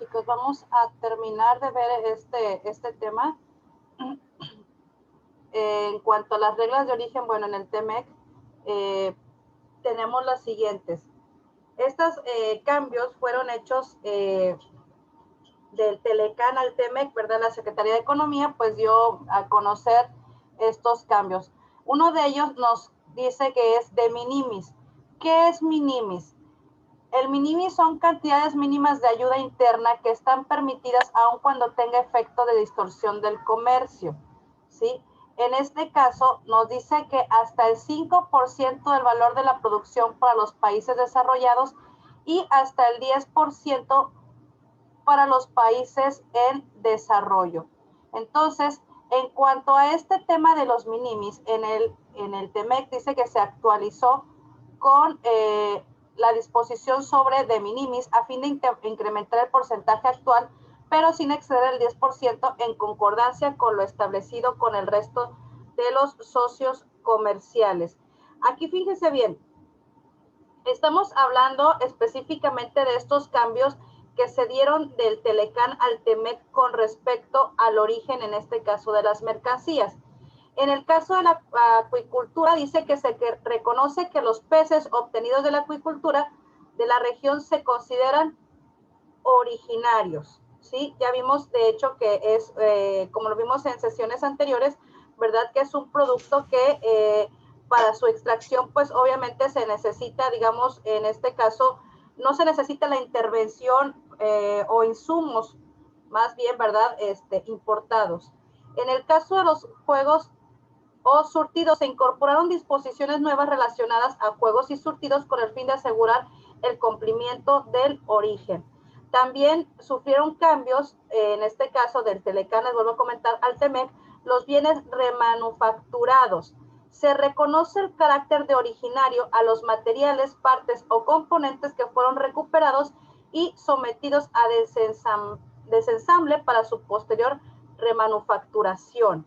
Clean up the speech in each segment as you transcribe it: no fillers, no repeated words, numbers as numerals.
chicos, vamos a terminar de ver este tema. En cuanto a las reglas de origen, bueno, en el TEMEC tenemos las siguientes. Estos cambios fueron hechos del Telecán al TEMEC, ¿verdad? La Secretaría de Economía pues dio a conocer estos cambios. Uno de ellos nos dice que es de minimis. ¿Qué es minimis? El minimis son cantidades mínimas de ayuda interna que están permitidas aun cuando tenga efecto de distorsión del comercio, ¿sí? En este caso nos dice que hasta el 5% del valor de la producción para los países desarrollados y hasta el 10% para los países en desarrollo. Entonces, en cuanto a este tema de los minimis, en el TEMEC dice que se actualizó con la disposición sobre de minimis a fin de incrementar el porcentaje actual, pero sin exceder el 10% en concordancia con lo establecido con el resto de los socios comerciales. Aquí fíjense bien, estamos hablando específicamente de estos cambios que se dieron del Telecán al TEMEC con respecto al origen, en este caso, de las mercancías. En el caso de la acuicultura, dice que se reconoce que los peces obtenidos de la acuicultura de la región se consideran originarios, ¿sí? Ya vimos, de hecho, que es, como lo vimos en sesiones anteriores, ¿verdad? Que es un producto que para su extracción, pues obviamente se necesita, digamos, en este caso, no se necesita la intervención o insumos, más bien, ¿verdad? Importados. En el caso de los juegos o surtidos, se incorporaron disposiciones nuevas relacionadas a juegos y surtidos con el fin de asegurar el cumplimiento del origen. También sufrieron cambios, en este caso del Telecán, les vuelvo a comentar, al TEMEC, los bienes remanufacturados. Se reconoce el carácter de originario a los materiales, partes o componentes que fueron recuperados y sometidos a desensamble para su posterior remanufacturación.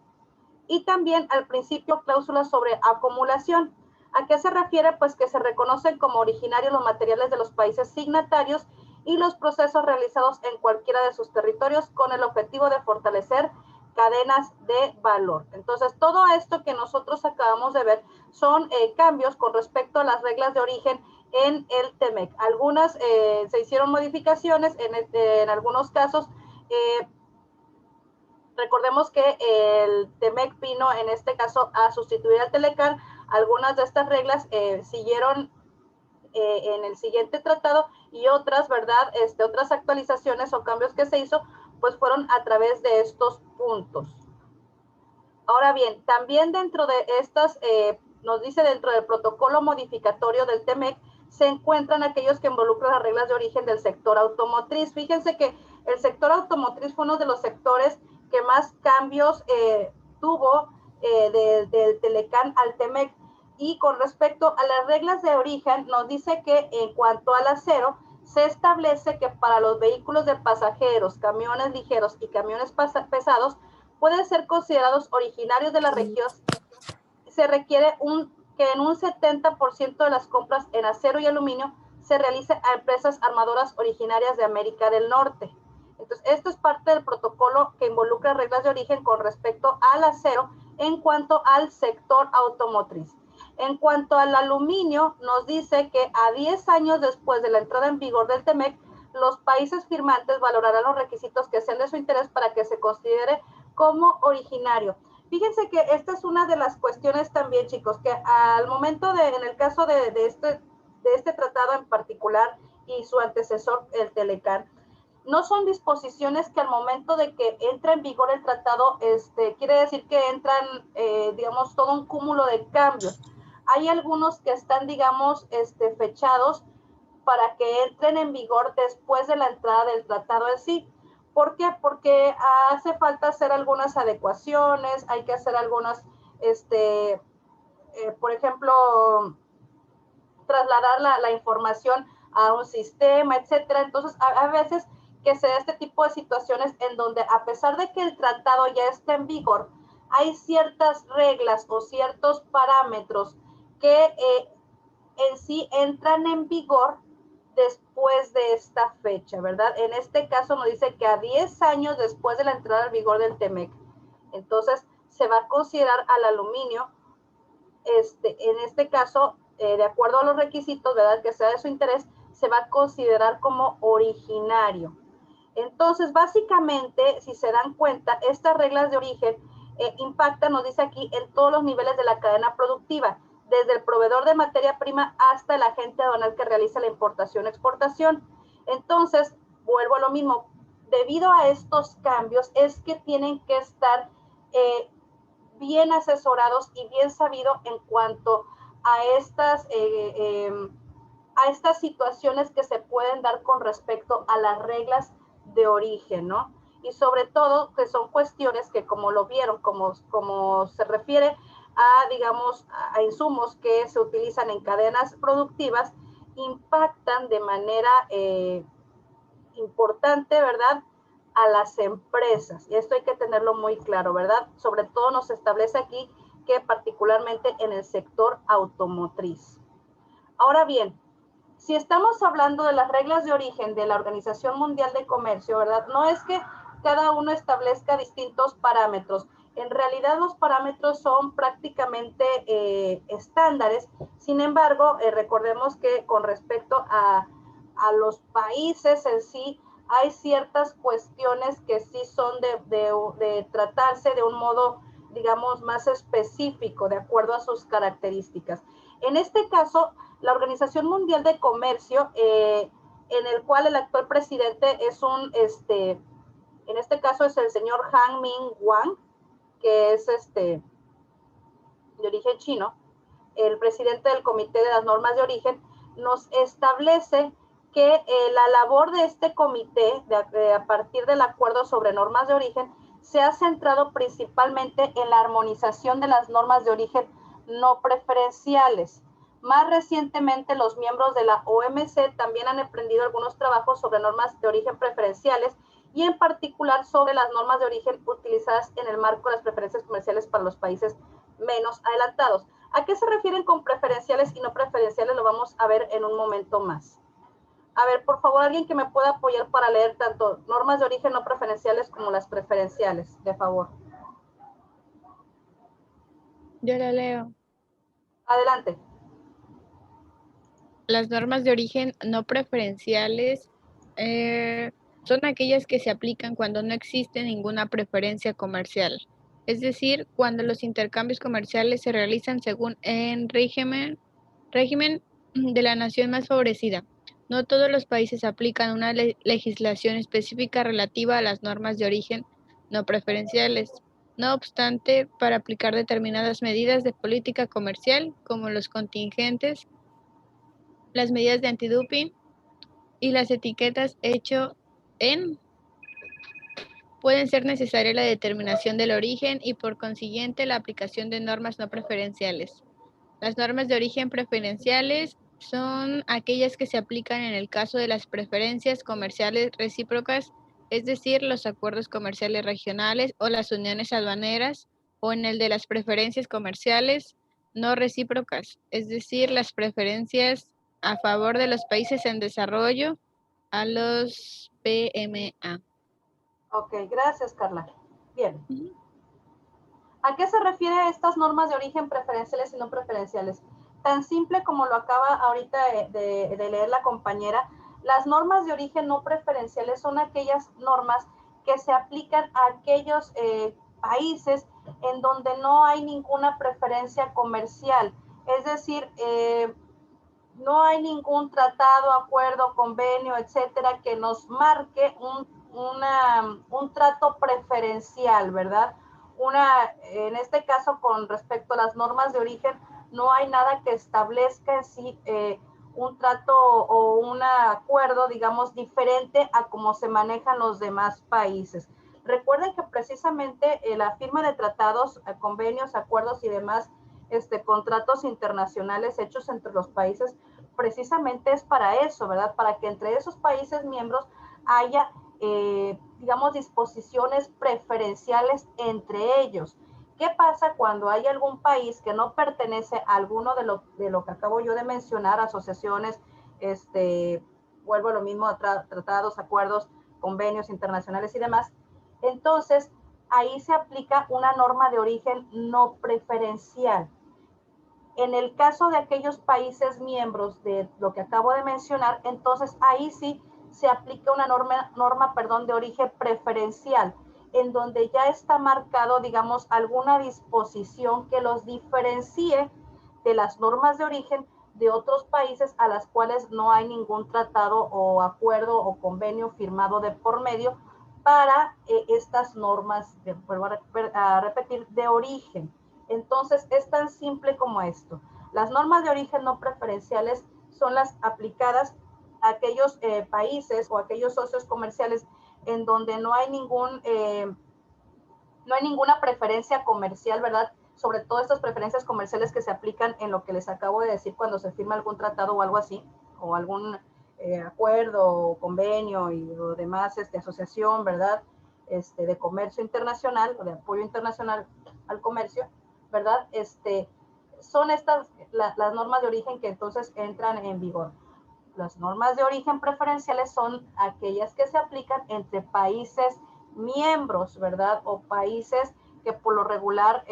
Y también al principio cláusulas sobre acumulación. ¿A qué se refiere? Pues que se reconocen como originarios los materiales de los países signatarios y los procesos realizados en cualquiera de sus territorios con el objetivo de fortalecer cadenas de valor. Entonces, todo esto que nosotros acabamos de ver son cambios con respecto a las reglas de origen en el TEMEC. Algunas se hicieron modificaciones, en algunos casos recordemos que el TEMEC vino en este caso a sustituir al Telecán. Algunas de estas reglas siguieron en el siguiente tratado y otras, ¿verdad? Otras actualizaciones o cambios que se hizo, pues fueron a través de estos puntos. Ahora bien, también dentro de estas, nos dice dentro del protocolo modificatorio del TEMEC, se encuentran aquellos que involucran las reglas de origen del sector automotriz. Fíjense que el sector automotriz fue uno de los sectores que más cambios tuvo del Telecán al TEMEC. Y con respecto a las reglas de origen, nos dice que en cuanto al acero, se establece que para los vehículos de pasajeros, camiones ligeros y camiones pesados, pueden ser considerados originarios de la región. Se requiere que en un 70% de las compras en acero y aluminio se realice a empresas armadoras originarias de América del Norte. Entonces, esto es parte del protocolo que involucra reglas de origen con respecto al acero en cuanto al sector automotriz. En cuanto al aluminio, nos dice que a 10 años después de la entrada en vigor del TEMEC, los países firmantes valorarán los requisitos que sean de su interés para que se considere como originario. Fíjense que esta es una de las cuestiones también, chicos, que al momento en el caso de este tratado en particular y su antecesor, el Telecán, no son disposiciones que al momento de que entra en vigor el tratado, quiere decir que entran, digamos, todo un cúmulo de cambios. Hay algunos que están, digamos, fechados para que entren en vigor después de la entrada del tratado en sí. ¿Por qué? Porque hace falta hacer algunas adecuaciones, hay que hacer algunas, por ejemplo, trasladar la información a un sistema, etcétera. Entonces, a veces que se da este tipo de situaciones en donde, a pesar de que el tratado ya está en vigor, hay ciertas reglas o ciertos parámetros que en sí entran en vigor después de esta fecha, ¿verdad? En este caso nos dice que a 10 años después de la entrada al vigor del TEMEC. Entonces, se va a considerar al aluminio, en este caso, de acuerdo a los requisitos, ¿verdad? Que sea de su interés, se va a considerar como originario. Entonces, básicamente, si se dan cuenta, estas reglas de origen impactan, nos dice aquí, en todos los niveles de la cadena productiva, desde el proveedor de materia prima hasta el agente aduanal que realiza la importación o exportación. Entonces, vuelvo a lo mismo, debido a estos cambios es que tienen que estar bien asesorados y bien sabidos en cuanto a estas situaciones que se pueden dar con respecto a las reglas de origen, ¿no? Y sobre todo que son cuestiones que, como lo vieron, como se refiere a, digamos, a insumos que se utilizan en cadenas productivas, impactan de manera importante, ¿verdad?, a las empresas. Y esto hay que tenerlo muy claro, ¿verdad? Sobre todo nos establece aquí que particularmente en el sector automotriz. Ahora bien, si estamos hablando de las reglas de origen de la Organización Mundial de Comercio, ¿verdad? No es que cada uno establezca distintos parámetros. En realidad los parámetros son prácticamente estándares. Sin embargo, recordemos que con respecto a los países en sí, hay ciertas cuestiones que sí son de tratarse de un modo, digamos, más específico, de acuerdo a sus características. En este caso, la Organización Mundial de Comercio, en el cual el actual presidente es en este caso es el señor Han Ming Wang, que es de origen chino, el presidente del Comité de las Normas de Origen, nos establece que la labor de este comité, a partir del acuerdo sobre normas de origen, se ha centrado principalmente en la armonización de las normas de origen no preferenciales. Más recientemente, los miembros de la OMC también han emprendido algunos trabajos sobre normas de origen preferenciales y en particular sobre las normas de origen utilizadas en el marco de las preferencias comerciales para los países menos adelantados. ¿A qué se refieren con preferenciales y no preferenciales? Lo vamos a ver en un momento más. A ver, por favor, alguien que me pueda apoyar para leer tanto normas de origen no preferenciales como las preferenciales, de favor. Yo la leo. Adelante. Las normas de origen no preferenciales son aquellas que se aplican cuando no existe ninguna preferencia comercial. Es decir, cuando los intercambios comerciales se realizan según el régimen de la nación más favorecida. No todos los países aplican una legislación específica relativa a las normas de origen no preferenciales. No obstante, para aplicar determinadas medidas de política comercial, como los contingentes, las medidas de antidoping y las etiquetas hecho en, pueden ser necesaria la determinación del origen y por consiguiente la aplicación de normas no preferenciales. Las normas de origen preferenciales son aquellas que se aplican en el caso de las preferencias comerciales recíprocas, es decir, los acuerdos comerciales regionales o las uniones aduaneras, o en el de las preferencias comerciales no recíprocas, es decir, las preferencias a favor de los países en desarrollo, a los PMA. Ok, gracias, Carla. Bien. ¿A qué se refiere estas normas de origen preferenciales y no preferenciales? Tan simple como lo acaba ahorita de leer la compañera, las normas de origen no preferenciales son aquellas normas que se aplican a aquellos países en donde no hay ninguna preferencia comercial. Es decir, no hay ningún tratado, acuerdo, convenio, etcétera, que nos marque un trato preferencial, ¿verdad? En este caso, con respecto a las normas de origen, no hay nada que establezca en sí un trato o un acuerdo, digamos, diferente a cómo se manejan los demás países. Recuerden que precisamente la firma de tratados, convenios, acuerdos y demás contratos internacionales hechos entre los países, precisamente es para eso, ¿verdad? Para que entre esos países miembros haya, digamos, disposiciones preferenciales entre ellos. ¿Qué pasa cuando hay algún país que no pertenece a alguno de lo que acabo yo de mencionar, asociaciones, vuelvo a lo mismo, tratados, acuerdos, convenios internacionales y demás. Entonces, ahí se aplica una norma de origen no preferencial. En el caso de aquellos países miembros de lo que acabo de mencionar, entonces ahí sí se aplica una norma de origen preferencial, en donde ya está marcado, digamos, alguna disposición que los diferencie de las normas de origen de otros países a las cuales no hay ningún tratado o acuerdo o convenio firmado de por medio para estas normas, vuelvo a repetir, de origen. Entonces, es tan simple como esto. Las normas de origen no preferenciales son las aplicadas a aquellos países o aquellos socios comerciales en donde no hay ninguna preferencia comercial, ¿verdad? Sobre todo estas preferencias comerciales que se aplican en lo que les acabo de decir cuando se firma algún tratado o algo así, o algún acuerdo o convenio o demás asociación, ¿verdad? De comercio internacional o de apoyo internacional al comercio, ¿verdad? Son estas las normas de origen que entonces entran en vigor. Las normas de origen preferenciales son aquellas que se aplican entre países miembros, ¿verdad? O países que por lo regular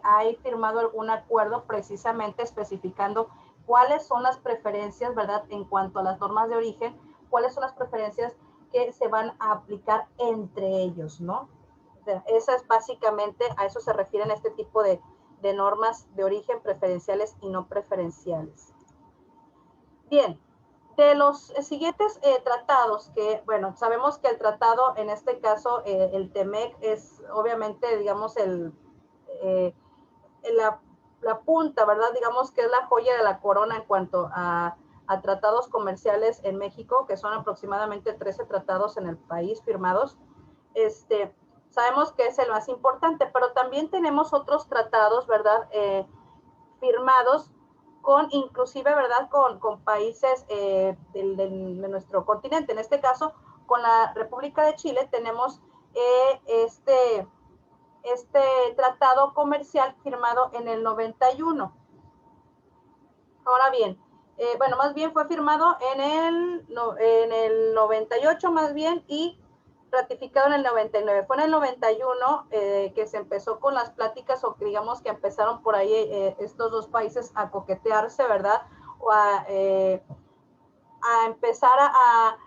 hay firmado algún acuerdo precisamente especificando cuáles son las preferencias, ¿verdad? En cuanto a las normas de origen, cuáles son las preferencias que se van a aplicar entre ellos, ¿no? O sea, esa es básicamente, a eso se refieren este tipo de normas de origen preferenciales y no preferenciales. Bien, de los siguientes tratados, que, bueno, sabemos que el tratado, en este caso, el TEMEC, es obviamente, digamos, la punta, ¿verdad? Digamos que es la joya de la corona en cuanto a tratados comerciales en México, que son aproximadamente 13 tratados en el país firmados. Sabemos que es el más importante, pero también tenemos otros tratados, ¿verdad? Firmados con inclusive, ¿verdad? Con países de nuestro continente. En este caso, con la República de Chile tenemos este tratado comercial firmado en el 91. Ahora bien, bueno, más bien fue firmado en el 98 más bien y ratificado en el 99. Fue en el 91 que se empezó con las pláticas o que digamos que empezaron por ahí estos dos países a coquetearse, ¿verdad? O a empezar a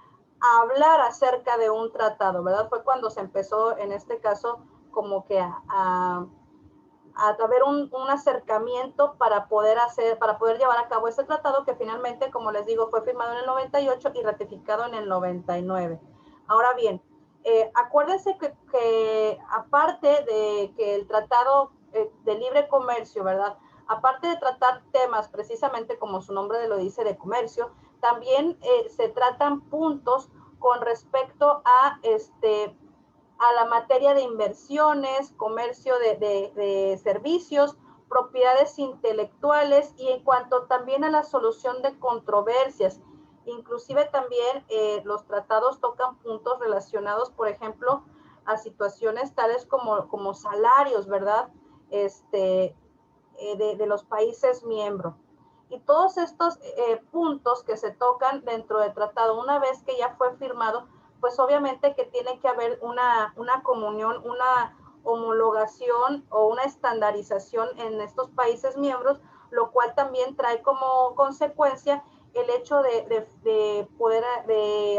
hablar acerca de un tratado, ¿verdad? Fue cuando se empezó en este caso como que a haber un acercamiento para poder llevar a cabo este tratado que finalmente, como les digo, fue firmado en el 98 y ratificado en el 99. Ahora bien, acuérdense que aparte de que el tratado de libre comercio, ¿verdad? Aparte de tratar temas precisamente como su nombre lo dice de comercio, también se tratan puntos con respecto a la materia de inversiones, comercio de servicios, propiedades intelectuales y en cuanto también a la solución de controversias. Inclusive también los tratados tocan puntos relacionados, por ejemplo, a situaciones tales como salarios, ¿verdad? De los países miembros. Y todos estos puntos que se tocan dentro del tratado, una vez que ya fue firmado, pues obviamente que tiene que haber una comunión, una homologación o una estandarización en estos países miembros, lo cual también trae como consecuencia el hecho de poder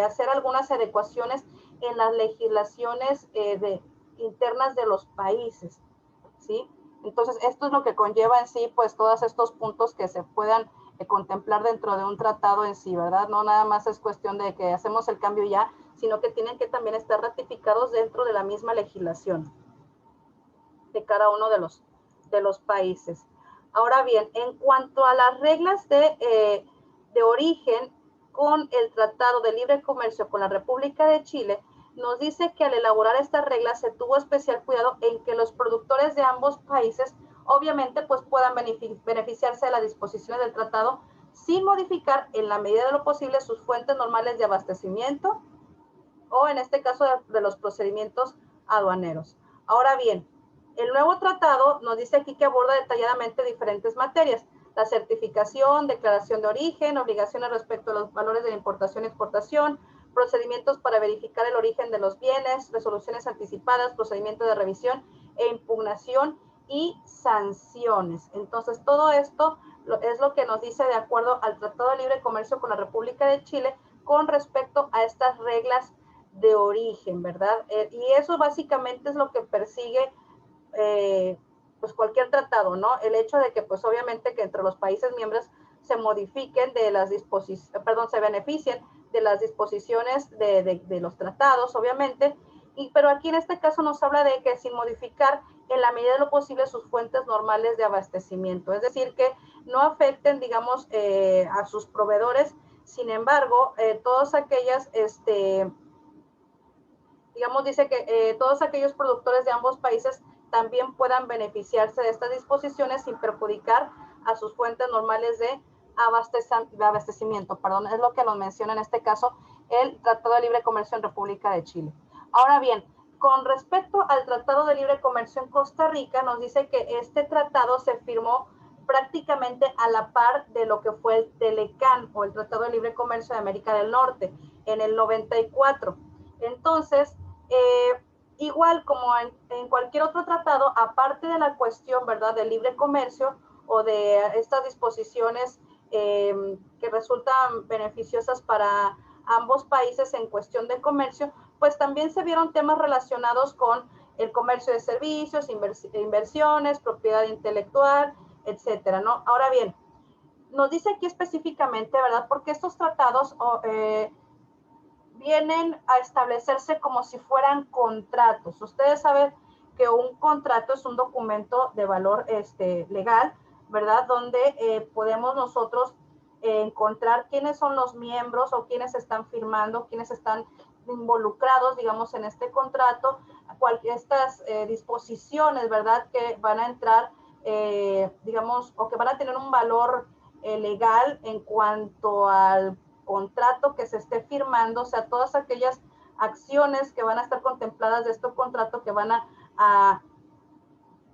hacer algunas adecuaciones en las legislaciones internas de los países, ¿sí? Entonces, esto es lo que conlleva en sí, pues, todos estos puntos que se puedan contemplar dentro de un tratado en sí, ¿verdad? No nada más es cuestión de que hacemos el cambio ya, sino que tienen que también estar ratificados dentro de la misma legislación de cada uno de los países. Ahora bien, en cuanto a las reglas de origen con el Tratado de Libre Comercio con la República de Chile, nos dice que al elaborar estas reglas se tuvo especial cuidado en que los productores de ambos países obviamente pues puedan beneficiarse de las disposiciones del tratado sin modificar en la medida de lo posible sus fuentes normales de abastecimiento o en este caso de los procedimientos aduaneros. Ahora bien, el nuevo tratado nos dice aquí que aborda detalladamente diferentes materias. la certificación, declaración de origen, obligaciones respecto a los valores de la importación y exportación, procedimientos para verificar el origen de los bienes, resoluciones anticipadas, procedimiento de revisión e impugnación y sanciones. Entonces, todo esto es lo que nos dice de acuerdo al Tratado de Libre Comercio con la República de Chile con respecto a estas reglas de origen, ¿verdad? Y eso básicamente es lo que persigue pues cualquier tratado, ¿no? El hecho de que pues obviamente que entre los países miembros se modifiquen de las disposiciones, perdón, se beneficien de las disposiciones de los tratados, obviamente, pero aquí en este caso nos habla de que sin modificar en la medida de lo posible sus fuentes normales de abastecimiento, es decir, que no afecten, digamos, a sus proveedores. Sin embargo, todas aquellas, digamos, dice que todos aquellos productores de ambos países también puedan beneficiarse de estas disposiciones sin perjudicar a sus fuentes normales de abastecimiento, perdón, es lo que nos menciona en este caso el Tratado de Libre Comercio en República de Chile. Ahora bien, con respecto al Tratado de Libre Comercio en Costa Rica, nos dice que este tratado se firmó prácticamente a la par de lo que fue el Telecán o el Tratado de Libre Comercio de América del Norte en el 94. Entonces, igual como en cualquier otro tratado, aparte de la cuestión, ¿verdad?, del libre comercio o de estas disposiciones que resultan beneficiosas para ambos países en cuestión de comercio, pues también se vieron temas relacionados con el comercio de servicios, inversiones, propiedad intelectual, etcétera, ¿no? Ahora bien, nos dice aquí específicamente, ¿verdad?, porque estos tratados vienen a establecerse como si fueran contratos. Ustedes saben que un contrato es un documento de valor legal, ¿verdad? Donde podemos nosotros encontrar quiénes son los miembros o quiénes están firmando, quiénes están involucrados, digamos, en este contrato, estas disposiciones, ¿verdad?, que van a entrar, digamos, o que van a tener un valor legal en cuanto al contrato que se esté firmando, o sea, todas aquellas acciones que van a estar contempladas de este contrato que van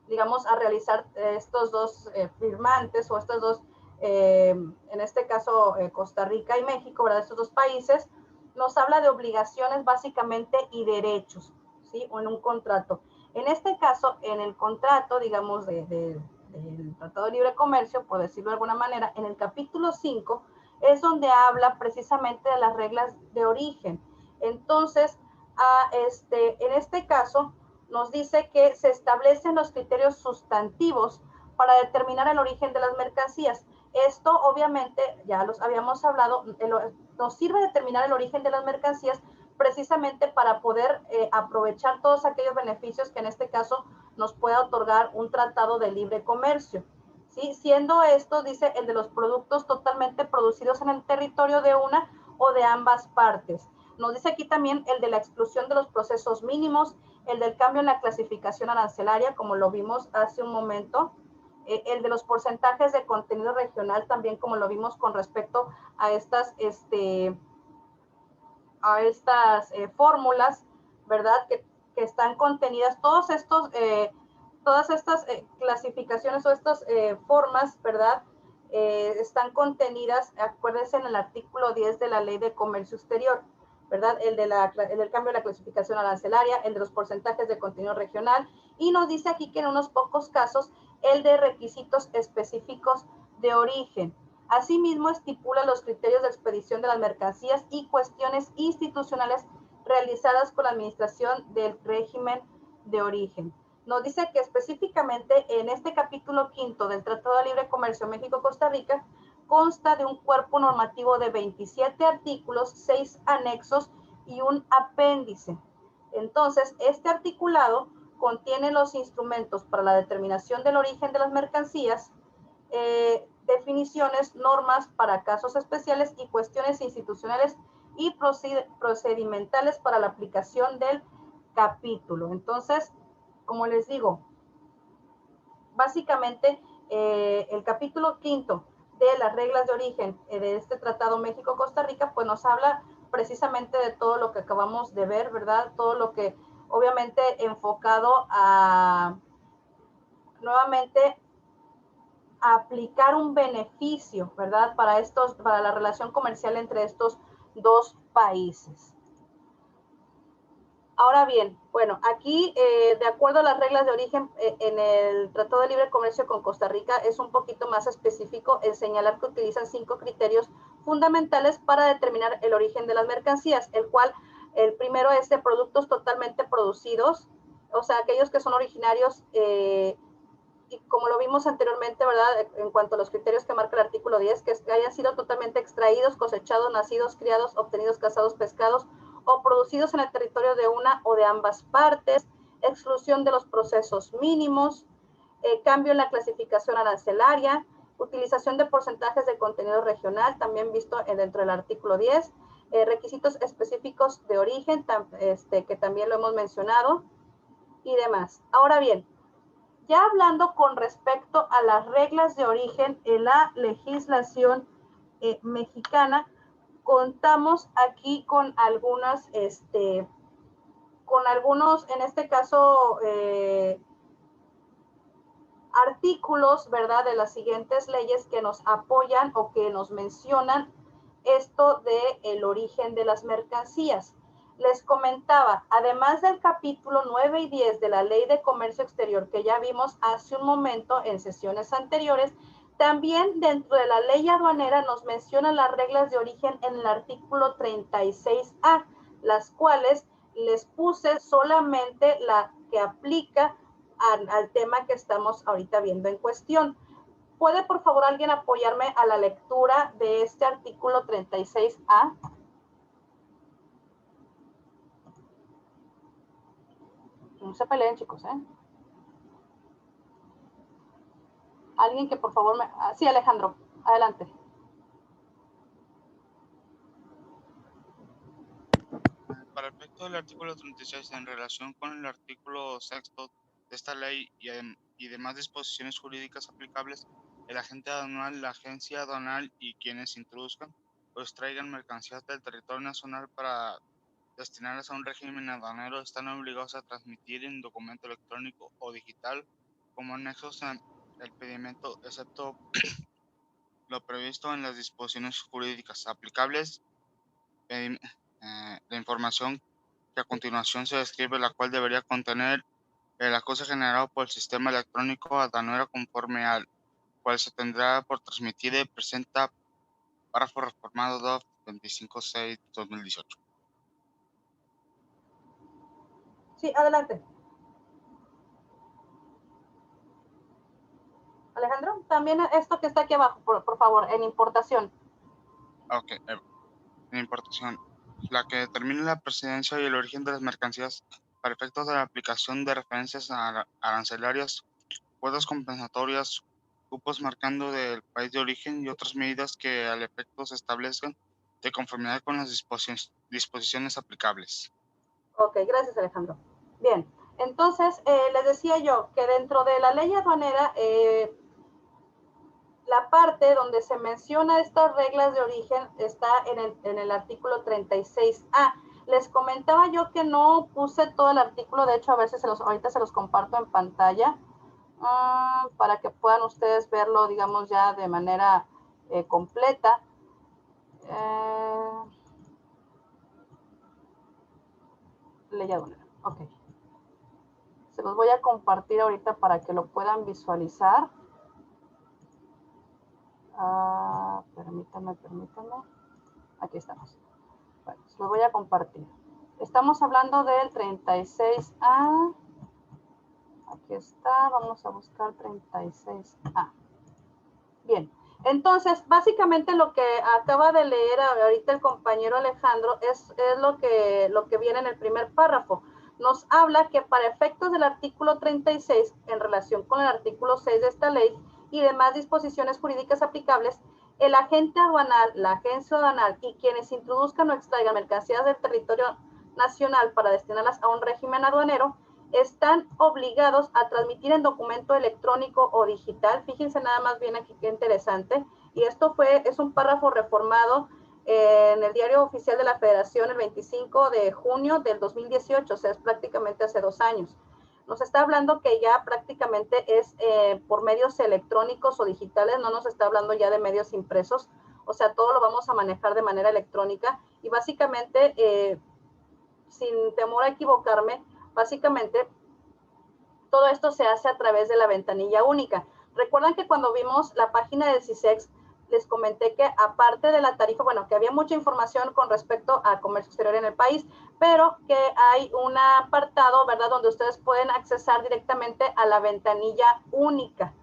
digamos, a realizar estos dos firmantes o estos dos, en este caso Costa Rica y México, ¿verdad? Estos dos países, nos habla de obligaciones básicamente y derechos, ¿sí? O en un contrato. En este caso, en el contrato, digamos, del Tratado de Libre Comercio, por decirlo de alguna manera, en el capítulo 5, es donde habla precisamente de las reglas de origen. Entonces, en este caso, nos dice que se establecen los criterios sustantivos para determinar el origen de las mercancías. Esto, obviamente, ya los habíamos hablado, nos sirve determinar el origen de las mercancías precisamente para poder aprovechar todos aquellos beneficios que en este caso nos pueda otorgar un tratado de libre comercio. ¿Sí? Siendo esto, dice, el de los productos totalmente producidos en el territorio de una o de ambas partes. Nos dice aquí también el de la exclusión de los procesos mínimos, el del cambio en la clasificación arancelaria, como lo vimos hace un momento, el de los porcentajes de contenido regional, también como lo vimos con respecto a estas, fórmulas, ¿verdad? Que están contenidas, todas estas clasificaciones o estas formas, ¿verdad? Están contenidas, acuérdense, en el artículo 10 de la Ley de Comercio Exterior, ¿verdad? El del cambio de la clasificación arancelaria, el de los porcentajes de contenido regional, y nos dice aquí que en unos pocos casos el de requisitos específicos de origen. Asimismo, estipula los criterios de expedición de las mercancías y cuestiones institucionales realizadas con la administración del régimen de origen. Nos dice que específicamente en este capítulo 5 del Tratado de Libre Comercio México-Costa Rica consta de un cuerpo normativo de 27 artículos, 6 anexos y un apéndice. Entonces, este articulado contiene los instrumentos para la determinación del origen de las mercancías, definiciones, normas para casos especiales y cuestiones institucionales y procedimentales para la aplicación del capítulo. Entonces, como les digo, básicamente el capítulo 5 de las reglas de origen de este Tratado México-Costa Rica, pues nos habla precisamente de todo lo que acabamos de ver, ¿verdad? Todo lo que obviamente enfocado a nuevamente aplicar un beneficio, ¿verdad? Para la relación comercial entre estos dos países. Ahora bien, bueno, aquí, de acuerdo a las reglas de origen, en el Tratado de Libre Comercio con Costa Rica es un poquito más específico en señalar que utilizan 5 criterios fundamentales para determinar el origen de las mercancías, el cual, el primero es de productos totalmente producidos, o sea, aquellos que son originarios, y como lo vimos anteriormente, ¿verdad? En cuanto a los criterios que marca el artículo 10, que hayan sido totalmente extraídos, cosechados, nacidos, criados, obtenidos, cazados, pescados, o producidos en el territorio de una o de ambas partes, exclusión de los procesos mínimos, cambio en la clasificación arancelaria, utilización de porcentajes de contenido regional, también visto dentro del artículo 10, requisitos específicos de origen, que también lo hemos mencionado, y demás. Ahora bien, ya hablando con respecto a las reglas de origen en la legislación mexicana, contamos aquí con algunas, en este caso, artículos, ¿verdad?, de las siguientes leyes que nos apoyan o que nos mencionan esto de el origen de las mercancías. Les comentaba, además del capítulo 9 y 10 de la Ley de Comercio Exterior que ya vimos hace un momento en sesiones anteriores, también dentro de la ley aduanera nos mencionan las reglas de origen en el artículo 36A, las cuales les puse solamente la que aplica al tema que estamos ahorita viendo en cuestión. ¿Puede por favor alguien apoyarme a la lectura de este artículo 36A? No se peleen, chicos, ¿eh? Alguien que por favor me... Sí, Alejandro, adelante. Para el efecto del artículo 36, en relación con el artículo 6 de esta ley y demás disposiciones jurídicas aplicables, el agente aduanal, la agencia aduanal y quienes introduzcan o extraigan mercancías del territorio nacional para destinarlas a un régimen aduanero están obligados a transmitir en documento electrónico o digital como anexos al pedimento, excepto lo previsto en las disposiciones jurídicas aplicables. La información que a continuación se describe, la cual debería contener el acuse generado por el sistema electrónico aduanero conforme al cual se tendrá por transmitir el presenta párrafo reformado DOF 25/6/2018. Sí, adelante. Alejandro, también esto que está aquí abajo, por favor, en importación. Ok, en importación, la que determine la procedencia y el origen de las mercancías para efectos de la aplicación de referencias arancelarias, cuotas compensatorias, cupos marcando del país de origen y otras medidas que al efecto se establezcan de conformidad con las disposiciones aplicables. Ok, gracias Alejandro. Bien, entonces les decía yo que dentro de la ley aduanera, la parte donde se menciona estas reglas de origen está en el artículo 36A. Les comentaba yo que no puse todo el artículo, de hecho a ver si ahorita se los comparto en pantalla, para que puedan ustedes verlo, digamos, ya de manera completa. Ley aduanera, ok. Se los voy a compartir ahorita para que lo puedan visualizar. Permítanme. Aquí estamos. Bueno, se los voy a compartir. Estamos hablando del 36A. Aquí está, vamos a buscar 36A. Bien, entonces, básicamente lo que acaba de leer ahorita el compañero Alejandro es lo que viene en el primer párrafo. Nos habla que para efectos del artículo 36, en relación con el artículo 6 de esta ley y demás disposiciones jurídicas aplicables, el agente aduanal, la agencia aduanal y quienes introduzcan o extraigan mercancías del territorio nacional para destinarlas a un régimen aduanero, están obligados a transmitir en documento electrónico o digital. Fíjense nada más bien aquí qué interesante. Y esto es un párrafo reformado en el Diario Oficial de la Federación el 25 de junio del 2018, o sea, es prácticamente hace 2 años. nos está hablando que ya prácticamente es por medios electrónicos o digitales, no nos está hablando ya de medios impresos, o sea, todo lo vamos a manejar de manera electrónica y básicamente, sin temor a equivocarme, básicamente todo esto se hace a través de la ventanilla única. Recuerdan que cuando vimos la página del CISEX, les comenté que aparte de la tarifa, bueno, que había mucha información con respecto a comercio exterior en el país, pero que hay un apartado, ¿verdad?, donde ustedes pueden accesar directamente a la ventanilla única,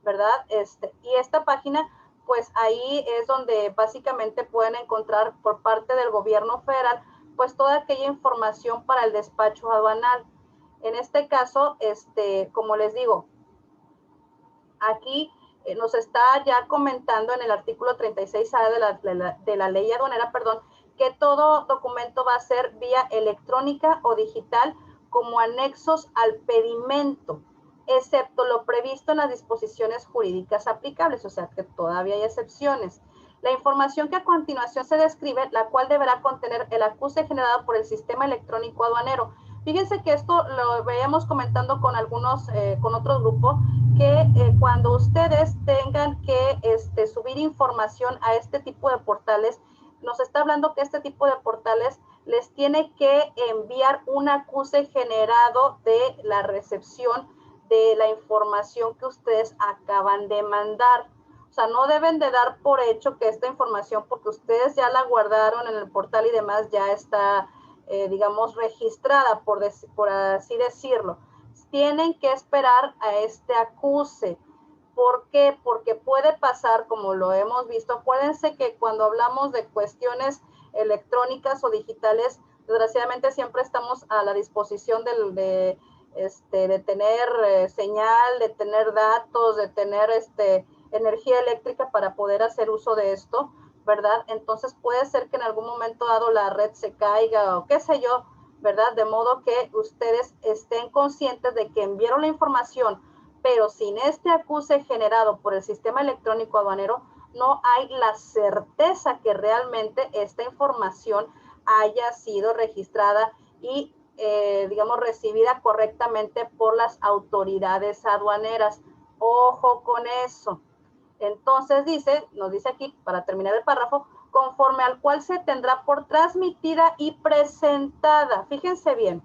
¿verdad? Y esta página, pues ahí es donde básicamente pueden encontrar por parte del gobierno federal, pues toda aquella información para el despacho aduanal. En este caso, como les digo, aquí nos está ya comentando en el artículo 36A de la ley aduanera, perdón, que todo documento va a ser vía electrónica o digital como anexos al pedimento, excepto lo previsto en las disposiciones jurídicas aplicables, o sea que todavía hay excepciones. La información que a continuación se describe, la cual deberá contener el acuse generado por el sistema electrónico aduanero. Fíjense que esto lo veíamos comentando con con otros grupos, que cuando ustedes tengan que subir información a este tipo de portales, nos está hablando que este tipo de portales les tiene que enviar un acuse generado de la recepción de la información que ustedes acaban de mandar. O sea, no deben de dar por hecho que esta información, porque ustedes ya la guardaron en el portal y demás, ya está, digamos, registrada, por así decirlo. Tienen que esperar a este acuse. ¿Por qué? Porque puede pasar, como lo hemos visto, acuérdense que cuando hablamos de cuestiones electrónicas o digitales, desgraciadamente siempre estamos a la disposición de tener señal, de tener datos, de tener energía eléctrica para poder hacer uso de esto, ¿verdad? Entonces puede ser que en algún momento dado la red se caiga o qué sé yo, ¿verdad? De modo que ustedes estén conscientes de que enviaron la información, pero sin este acuse generado por el sistema electrónico aduanero, no hay la certeza que realmente esta información haya sido registrada y, digamos, recibida correctamente por las autoridades aduaneras. Ojo con eso. Entonces nos dice aquí, para terminar el párrafo, conforme al cual se tendrá por transmitida y presentada. Fíjense bien,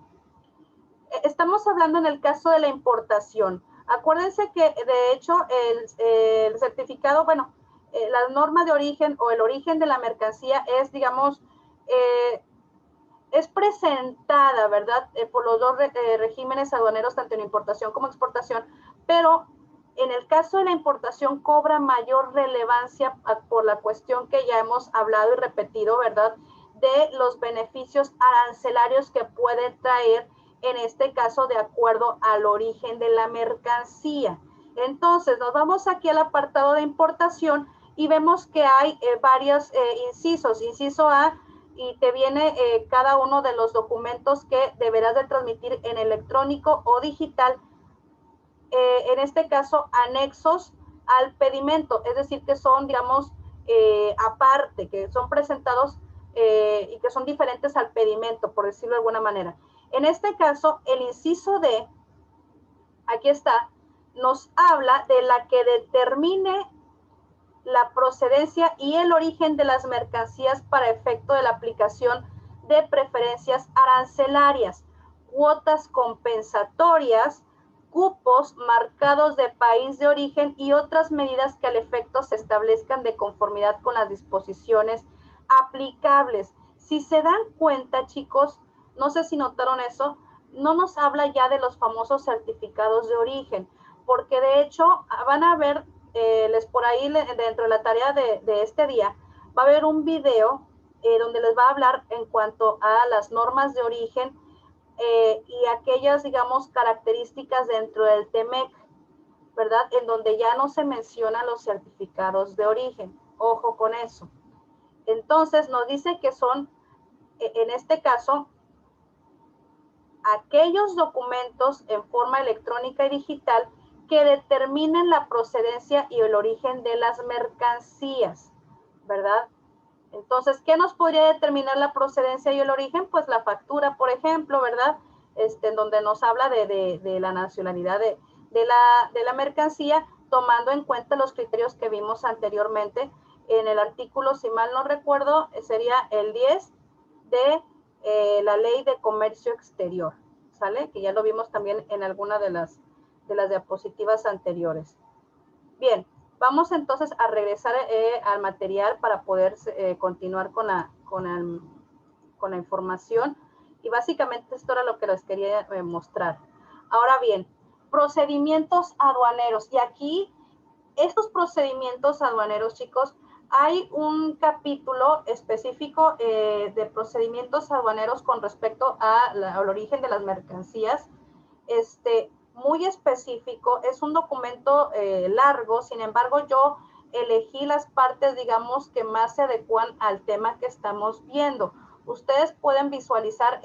estamos hablando en el caso de la importación. Acuérdense que, de hecho, el certificado, bueno, la norma de origen o el origen de la mercancía es, digamos, es presentada, ¿verdad? Por los dos regímenes aduaneros, tanto en importación como exportación, pero en el caso de la importación cobra mayor relevancia por la cuestión que ya hemos hablado y repetido, ¿verdad? De los beneficios arancelarios que puede traer, en este caso, de acuerdo al origen de la mercancía. Entonces, nos vamos aquí al apartado de importación y vemos que hay varios incisos. Inciso A, y te viene cada uno de los documentos que deberás de transmitir en electrónico o digital, en este caso anexos al pedimento, es decir, que son, digamos, aparte, que son presentados y que son diferentes al pedimento, por decirlo de alguna manera. En este caso, el inciso D, aquí está, nos habla de la que determine la procedencia y el origen de las mercancías para efecto de la aplicación de preferencias arancelarias, cuotas compensatorias, cupos marcados de país de origen y otras medidas que al efecto se establezcan de conformidad con las disposiciones aplicables. Si se dan cuenta, chicos, no sé si notaron eso, no nos habla ya de los famosos certificados de origen, porque de hecho van a ver, por ahí dentro de la tarea de este día, va a haber un video donde les va a hablar en cuanto a las normas de origen y aquellas, digamos, características dentro del TEMEC, ¿verdad? En donde ya no se mencionan los certificados de origen. Ojo con eso. Entonces, nos dice que son, en este caso, aquellos documentos en forma electrónica y digital que determinen la procedencia y el origen de las mercancías, ¿verdad? Entonces, ¿qué nos podría determinar la procedencia y el origen? Pues la factura, por ejemplo, ¿verdad? en donde nos habla de la nacionalidad de la mercancía, tomando en cuenta los criterios que vimos anteriormente en el artículo, si mal no recuerdo, sería el 10 de la Ley de Comercio Exterior, ¿sale? Que ya lo vimos también en alguna de las diapositivas anteriores. Bien, vamos entonces a regresar al material para poder continuar con la información. Y básicamente esto era lo que les quería mostrar. Ahora bien, procedimientos aduaneros. Y aquí, estos procedimientos aduaneros, chicos, hay un capítulo específico de procedimientos aduaneros con respecto al origen de las mercancías. Muy específico, es un documento largo, sin embargo yo elegí las partes, digamos, que más se adecuan al tema que estamos viendo. Ustedes pueden visualizar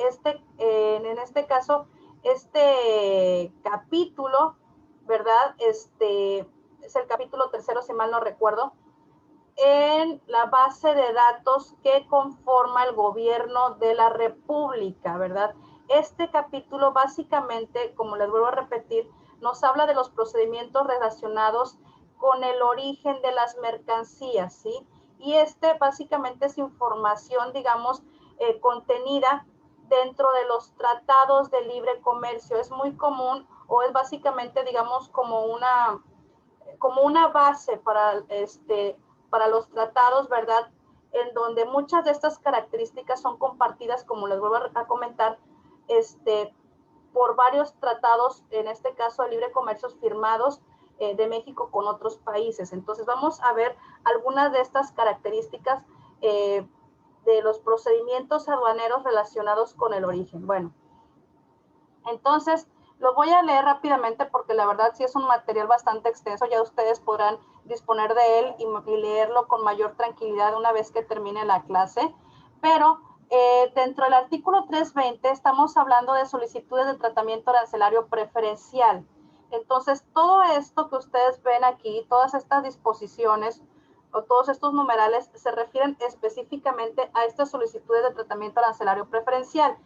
en este caso, este capítulo, ¿verdad? Es el capítulo 3, si mal no recuerdo, en la base de datos que conforma el gobierno de la República, ¿verdad? Este capítulo básicamente, como les vuelvo a repetir, nos habla de los procedimientos relacionados con el origen de las mercancías, ¿sí? Y básicamente es información, digamos, contenida dentro de los tratados de libre comercio. Es muy común, o es básicamente, digamos, como una base para los tratados, ¿verdad? En donde muchas de estas características son compartidas, como les vuelvo a comentar, por varios tratados, en este caso de libre comercio, firmados de México con otros países. Entonces vamos a ver algunas de estas características de los procedimientos aduaneros relacionados con el origen. Bueno, entonces lo voy a leer rápidamente porque la verdad sí es un material bastante extenso, ya ustedes podrán disponer de él y leerlo con mayor tranquilidad una vez que termine la clase, pero dentro del artículo 320 estamos hablando de solicitudes de tratamiento arancelario preferencial. Entonces, todo esto que ustedes ven aquí, todas estas disposiciones o todos estos numerales se refieren específicamente a estas solicitudes de tratamiento arancelario preferencial.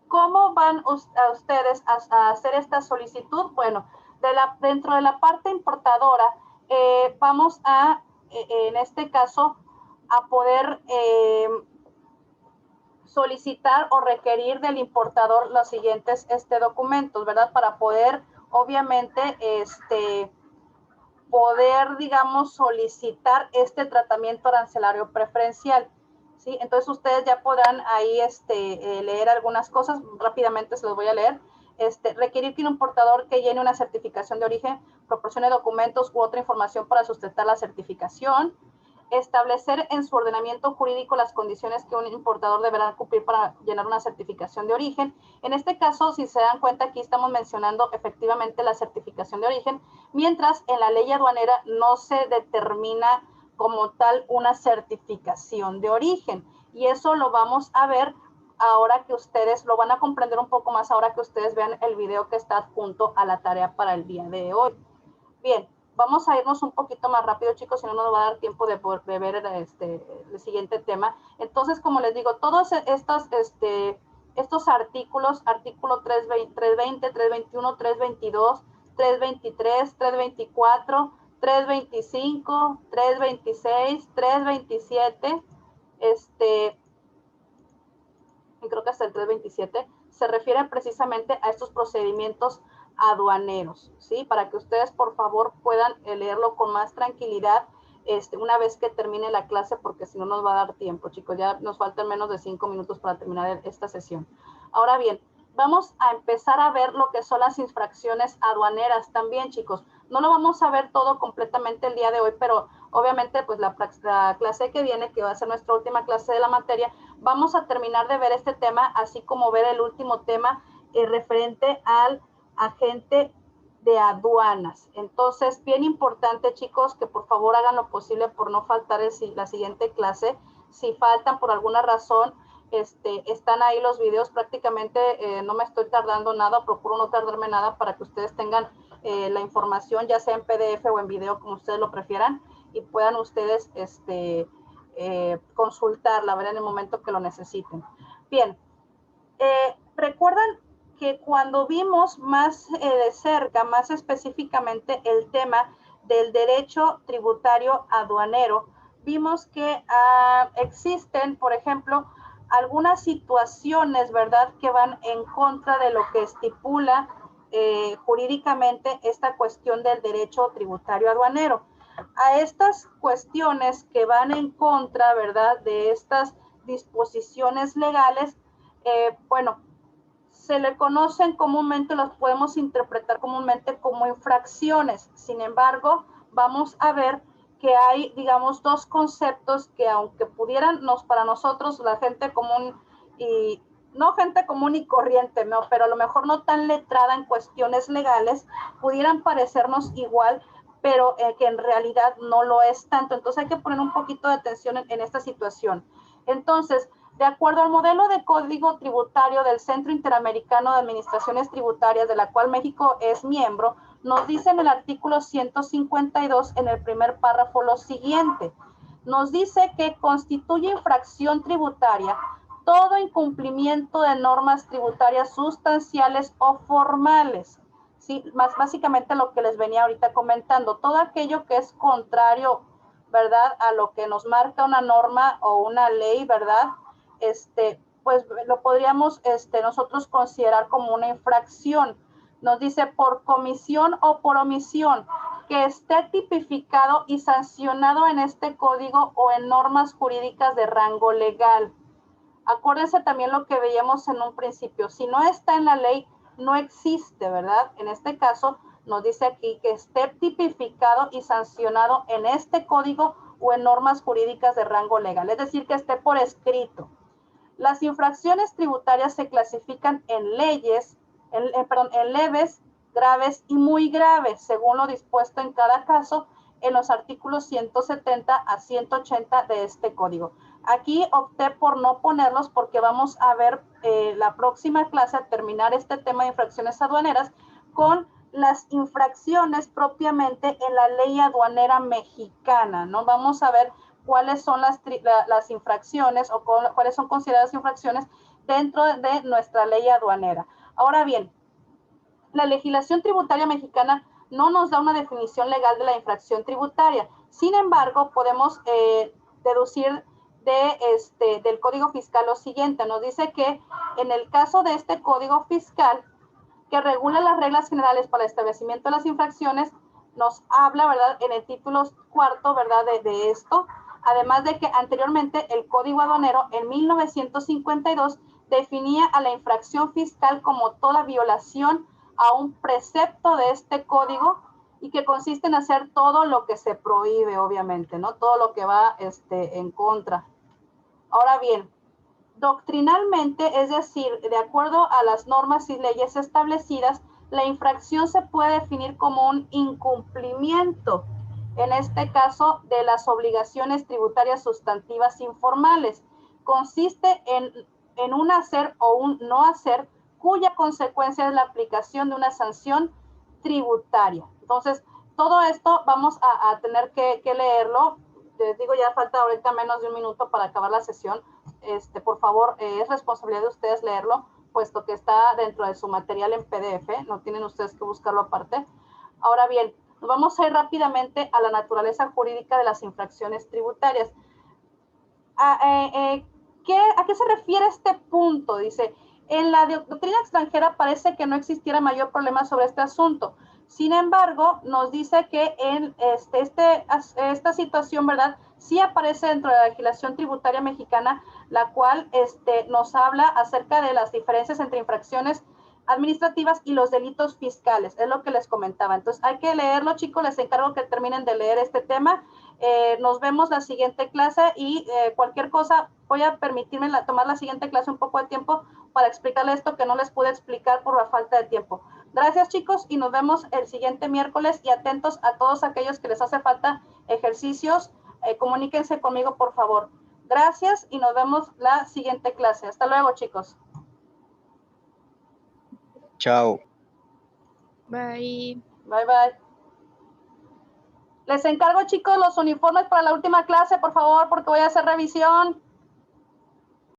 ¿Cómo van ustedes a hacer esta solicitud? Bueno, dentro de la parte importadora, vamos en este caso, a poder solicitar o requerir del importador los siguientes documentos, ¿verdad? Para poder, obviamente, poder, digamos, solicitar este tratamiento arancelario preferencial, ¿sí? Entonces ustedes ya podrán ahí leer algunas cosas, rápidamente se los voy a leer. Requerir que un importador que llene una certificación de origen proporcione documentos u otra información para sustentar la certificación. Establecer en su ordenamiento jurídico las condiciones que un importador deberá cumplir para llenar una certificación de origen. En este caso, si se dan cuenta, aquí estamos mencionando efectivamente la certificación de origen, mientras en la ley aduanera no se determina como tal una certificación de origen. Y eso lo vamos a ver ahora que ustedes lo van a comprender un poco más, ahora que ustedes vean el video que está adjunto a la tarea para el día de hoy. Bien, vamos a irnos un poquito más rápido, chicos, si no nos va a dar tiempo de ver el siguiente tema. Entonces, como les digo, todos estos artículos, artículo 320, 321, 322, 323, 324, 325, 326, 327, creo que hasta el 327, se refieren precisamente a estos procedimientos aduaneros, ¿sí? Para que ustedes, por favor, puedan leerlo con más tranquilidad una vez que termine la clase, porque si no nos va a dar tiempo, chicos. Ya nos faltan menos de 5 minutos para terminar esta sesión. Ahora bien, vamos a empezar a ver lo que son las infracciones aduaneras también, chicos. No lo vamos a ver todo completamente el día de hoy, pero obviamente pues la clase que viene, que va a ser nuestra última clase de la materia, vamos a terminar de ver este tema, así como ver el último tema referente al agente de aduanas. Entonces, bien importante, chicos, que por favor hagan lo posible por no faltar la siguiente clase. Si faltan por alguna razón, están ahí los videos, prácticamente no me estoy tardando nada, procuro no tardarme nada para que ustedes tengan la información, ya sea en PDF o en video, como ustedes lo prefieran, y puedan ustedes consultarla, ver en el momento que lo necesiten. Bien, ¿recuerdan que cuando vimos más de cerca, más específicamente el tema del derecho tributario aduanero, vimos que existen, por ejemplo, algunas situaciones, ¿verdad?, que van en contra de lo que estipula jurídicamente esta cuestión del derecho tributario aduanero. A estas cuestiones que van en contra, ¿verdad?, de estas disposiciones legales, bueno, se le conocen comúnmente, los podemos interpretar comúnmente como infracciones. Sin embargo, vamos a ver que hay, digamos, dos conceptos que aunque pudieran para nosotros, la gente común y no gente común y corriente, ¿no?, pero a lo mejor no tan letrada en cuestiones legales, pudieran parecernos igual, pero que en realidad no lo es tanto. Entonces hay que poner un poquito de atención en esta situación. Entonces, de acuerdo al modelo de código tributario del Centro Interamericano de Administraciones Tributarias, de la cual México es miembro, nos dice en el artículo 152, en el primer párrafo, lo siguiente. Nos dice que constituye infracción tributaria todo incumplimiento de normas tributarias sustanciales o formales. Sí, más básicamente lo que les venía ahorita comentando, todo aquello que es contrario, ¿verdad?, a lo que nos marca una norma o una ley, ¿verdad?, pues lo podríamos nosotros considerar como una infracción. Nos dice por comisión o por omisión que esté tipificado y sancionado en este código o en normas jurídicas de rango legal. Acuérdense también lo que veíamos en un principio, si no está en la ley, no existe, ¿verdad? En este caso, nos dice aquí que esté tipificado y sancionado en este código o en normas jurídicas de rango legal, es decir, que esté por escrito. Las infracciones tributarias se clasifican en leves, graves y muy graves, según lo dispuesto en cada caso en los artículos 170 a 180 de este código. Aquí opté por no ponerlos porque vamos a ver la próxima clase, a terminar este tema de infracciones aduaneras, con las infracciones propiamente en la ley aduanera mexicana, ¿no? Vamos a ver cuáles son las infracciones o cuáles son consideradas infracciones dentro de nuestra ley aduanera. Ahora bien, la legislación tributaria mexicana no nos da una definición legal de la infracción tributaria. Sin embargo, podemos deducir del Código Fiscal lo siguiente. Nos dice que en el caso de este Código Fiscal, que regula las reglas generales para el establecimiento de las infracciones, nos habla, ¿verdad?, en el título cuarto, ¿verdad?, de esto. Además de que anteriormente el Código Aduanero en 1952 definía a la infracción fiscal como toda violación a un precepto de este código y que consiste en hacer todo lo que se prohíbe, obviamente, ¿no? Todo lo que va en contra. Ahora bien, doctrinalmente, es decir, de acuerdo a las normas y leyes establecidas, la infracción se puede definir como un incumplimiento, en este caso, de las obligaciones tributarias sustantivas informales. Consiste en un hacer o un no hacer, cuya consecuencia es la aplicación de una sanción tributaria. Entonces, todo esto vamos a tener que leerlo. Les digo, ya falta ahorita menos de un minuto para acabar la sesión. Por favor, es responsabilidad de ustedes leerlo, puesto que está dentro de su material en PDF, no tienen ustedes que buscarlo aparte. Ahora bien, nos vamos a ir rápidamente a la naturaleza jurídica de las infracciones tributarias. ¿A qué se refiere este punto? Dice, en la doctrina extranjera parece que no existiera mayor problema sobre este asunto. Sin embargo, nos dice que en esta situación, ¿verdad?, sí aparece dentro de la legislación tributaria mexicana, la cual nos habla acerca de las diferencias entre infracciones administrativas y los delitos fiscales, es lo que les comentaba. Entonces hay que leerlo, chicos, les encargo que terminen de leer este tema. Nos vemos la siguiente clase y cualquier cosa, voy a permitirme tomar la siguiente clase un poco de tiempo para explicarles esto que no les pude explicar por la falta de tiempo. Gracias, chicos, y nos vemos el siguiente miércoles, y atentos a todos aquellos que les hace falta ejercicios, comuníquense conmigo, por favor. Gracias y nos vemos la siguiente clase. Hasta luego, chicos. Chao. Bye. Bye, bye. Les encargo, chicos, los uniformes para la última clase, por favor, porque voy a hacer revisión.